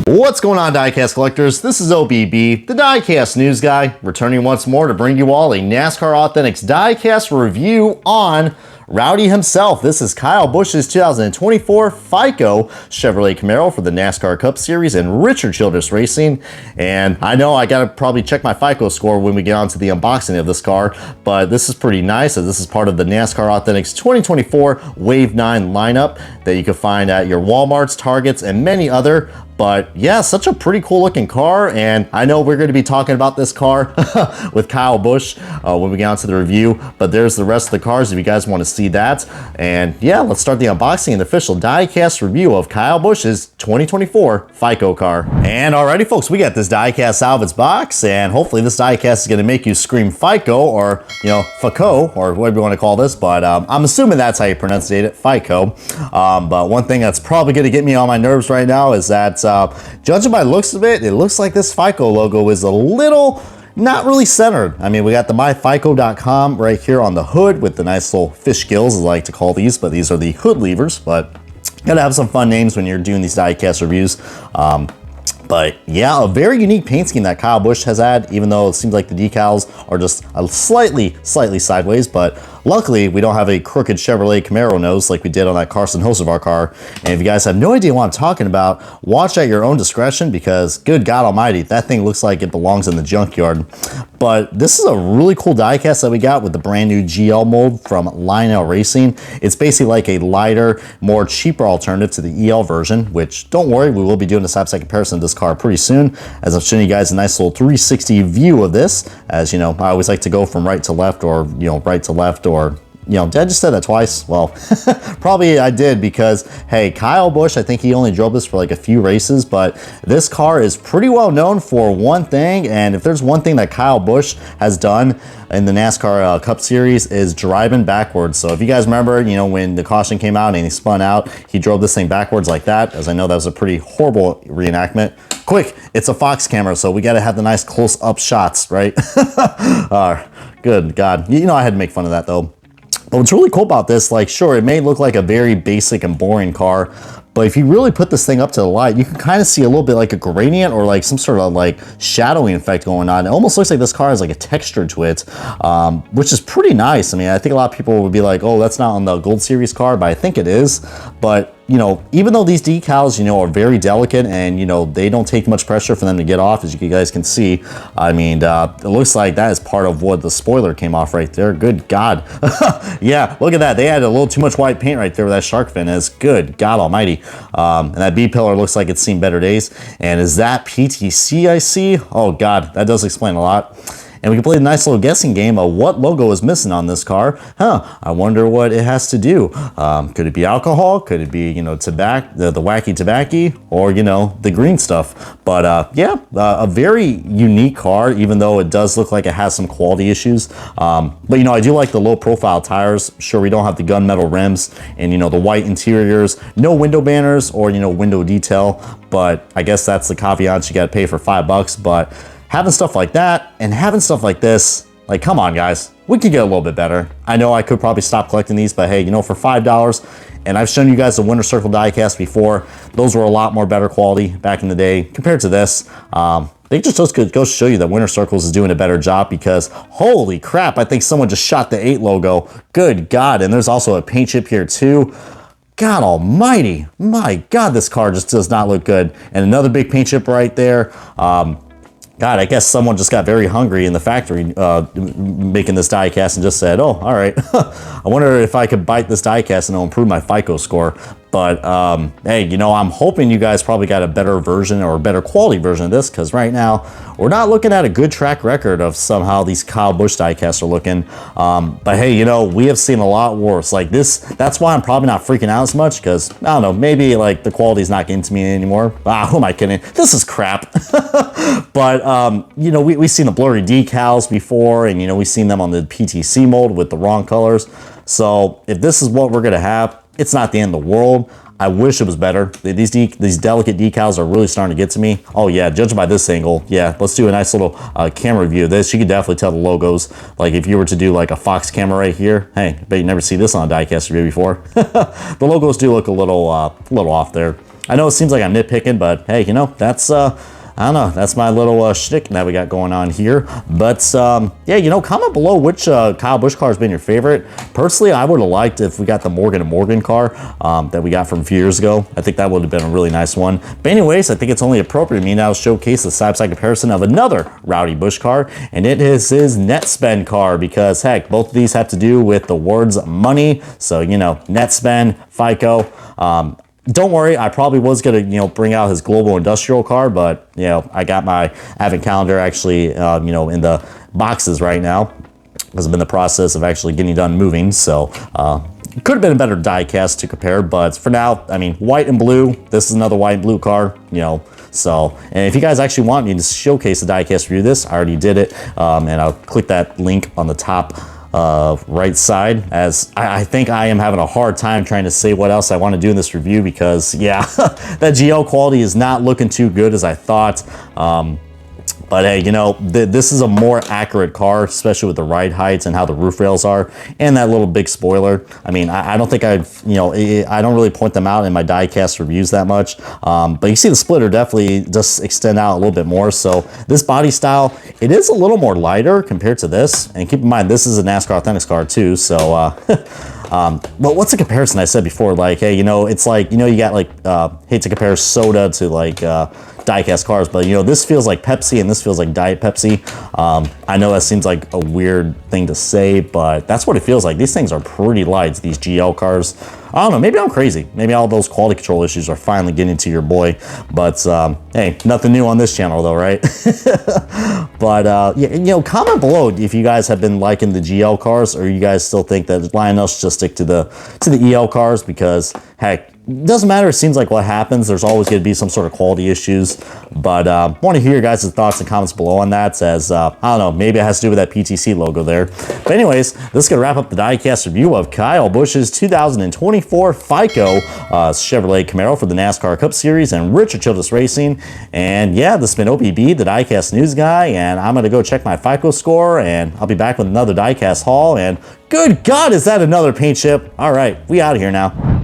What's going on, Diecast collectors? This is OBB, the Diecast news guy, returning once more to bring you all a NASCAR Authentics Diecast review on Rowdy himself. This is Kyle Busch's 2024 FICO Chevrolet Camaro for the NASCAR Cup Series and Richard Childress Racing. And I know I gotta probably check my FICO score when we get on to the unboxing of this car, but this is pretty nice as this is part of the NASCAR Authentics 2024 Wave 9 lineup that you can find at your Walmarts, Targets, and many other. But yeah, such a pretty cool looking car, and I know we're going to be talking about this car with Kyle Busch when we get on to the review, but there's the rest of the cars if you guys want to see that. And yeah, let's start the unboxing and the official Diecast review of Kyle Busch's 2024 FICO car. And alrighty folks, we got this Diecast out of its box, and hopefully this Diecast is going to make you scream FICO, or FICO, or whatever you want to call this, but I'm assuming that's how you pronunciate it, FICO. But one thing that's probably going to get me on my nerves right now is that judging by the looks of it, it looks like this FICO logo is a little not really centered. I mean, we got the myfico.com right here on the hood with the nice little fish gills, as I like to call these, but these are the hood levers. But gotta have some fun names when you're doing these Diecast reviews. But yeah, a very unique paint scheme that Kyle Busch has had, even though it seems like the decals are just a slightly sideways, but luckily we don't have a crooked Chevrolet Camaro nose like we did on that Carson Hocevar car. And if you guys have no idea what I'm talking about, watch at your own discretion, because good God almighty, that thing looks like it belongs in the junkyard. But this is a really cool diecast that we got with the brand new GL mold from Lionel Racing. It's basically like a lighter, more cheaper alternative to the EL version, which don't worry, we will be doing a side-by-side comparison of this car pretty soon, as I'm showing you guys a nice little 360 view of this. As you know, I always like to go from right to left, or right to left, or did I just say that twice? Well, probably I did, because hey, Kyle Busch, I think he only drove this for like a few races, but this car is pretty well known for one thing, and if there's one thing that Kyle Busch has done in the NASCAR Cup Series is driving backwards. So if you guys remember, when the caution came out and he spun out, he drove this thing backwards like that, as I know that was a pretty horrible reenactment. Quick, it's a Fox camera, so we gotta have the nice close-up shots, right? Good God. I had to make fun of that though. But what's really cool about this, like, sure, it may look like a very basic and boring car, but if you really put this thing up to the light, you can kind of see a little bit like a gradient or like some sort of like shadowing effect going on. It almost looks like this car has like a texture to it, which is pretty nice. I mean, I think a lot of people would be like, oh, that's not on the Gold Series car, but I think it is. But even though these decals, are very delicate and, they don't take much pressure for them to get off, as you guys can see. I mean, it looks like that is part of what the spoiler came off right there. Good God. Yeah, look at that. They had a little too much white paint right there where that shark fin is. Good God almighty. And that B-pillar looks like it's seen better days. And is that PTC I see? Oh God, that does explain a lot. And we can play a nice little guessing game of what logo is missing on this car. I wonder what it has to do. Could it be alcohol? Could it be, tobacco, the wacky tobacco, or, the green stuff? But yeah, a very unique car, even though it does look like it has some quality issues. But, I do like the low profile tires. Sure, we don't have the gunmetal rims and, the white interiors, no window banners or, window detail. But I guess that's the caveat you got to pay for $5. But having stuff like that and having stuff like this, like, come on guys, we could get a little bit better. I know I could probably stop collecting these, but hey, for $5, and I've shown you guys the Winter Circle diecast before, those were a lot more better quality back in the day compared to this. I think just goes to show you that Winter Circles is doing a better job, because holy crap, I think someone just shot the 8 logo. Good God, and there's also a paint chip here too. God almighty, my God, this car just does not look good. And another big paint chip right there. God, I guess someone just got very hungry in the factory making this diecast and just said, oh, all right, I wonder if I could bite this diecast and it'll improve my FICO score. But hey, I'm hoping you guys probably got a better version or a better quality version of this, because right now we're not looking at a good track record of somehow these Kyle Busch diecasts are looking. But hey, we have seen a lot worse. Like this, that's why I'm probably not freaking out as much, because I don't know, maybe like the quality's not getting to me anymore. Who am I kidding? This is crap. But we've seen the blurry decals before, and we've seen them on the PTC mold with the wrong colors. So if this is what we're gonna have, it's not the end of the world. I wish it was better. These delicate decals are really starting to get to me. Oh yeah, judging by this angle, yeah, let's do a nice little camera view of this. You can definitely tell the logos. Like if you were to do like a Fox camera right here, hey, I bet you never see this on a diecast review before. The logos do look a little off there. I know it seems like I'm nitpicking, but hey, you know, that's I don't know, that's my little shtick that we got going on here. But yeah, you know, comment below which Kyle Busch car has been your favorite. Personally, I would have liked if we got the Morgan & Morgan car that we got from a few years ago. I think that would have been a really nice one. But anyways, I think it's only appropriate to me now to showcase the side-by-side comparison of another Rowdy Busch car, and it is his net spend car, because heck, both of these have to do with the words money. So, you know, net spend, FICO. Don't worry, I probably was gonna, you know, bring out his global industrial car, but you know, I got my advent calendar actually, you know, in the boxes right now, because I'm in the process of actually getting done moving. So could have been a better die cast to compare, but for now, I mean, white and blue. This is another white and blue car, you know. So, and if you guys actually want me to showcase the die cast review of this, I already did it, and I'll click that link on the top right side, as I think I am having a hard time trying to say what else I want to do in this review, because yeah, that GL quality is not looking too good as I thought. But hey, you know, this is a more accurate car, especially with the ride heights and how the roof rails are, and that little big spoiler. I mean, I don't think I've, you know, I don't really point them out in my diecast reviews that much. But you see the splitter definitely just extend out a little bit more. So this body style, it is a little more lighter compared to this. And keep in mind, this is a NASCAR Authentics car too. So, but what's the comparison I said before? Like, hey, you know, it's like, you know, you got like, hate to compare soda to like, diecast cars, but you know, this feels like Pepsi and this feels like Diet Pepsi. I know that seems like a weird thing to say, but that's what it feels like. These things are pretty light, these GL cars. I don't know, maybe I'm crazy. Maybe all those quality control issues are finally getting to your boy. But hey, nothing new on this channel though, right? But yeah, you know, comment below if you guys have been liking the GL cars, or you guys still think that Lionel should just stick to the EL cars, because heck, it doesn't matter. It seems like what happens, there's always going to be some sort of quality issues. But want to hear your guys' thoughts and comments below on that, as I don't know, maybe it has to do with that PTC logo there. But anyways, this is going to wrap up the diecast review of Kyle Busch's 2024 FICO Chevrolet Camaro for the NASCAR Cup Series and Richard Childress Racing. And yeah, this has been OBB, the diecast news guy, and I'm going to go check my FICO score, and I'll be back with another diecast haul. And good God, is that another paint chip? All right, we out of here now.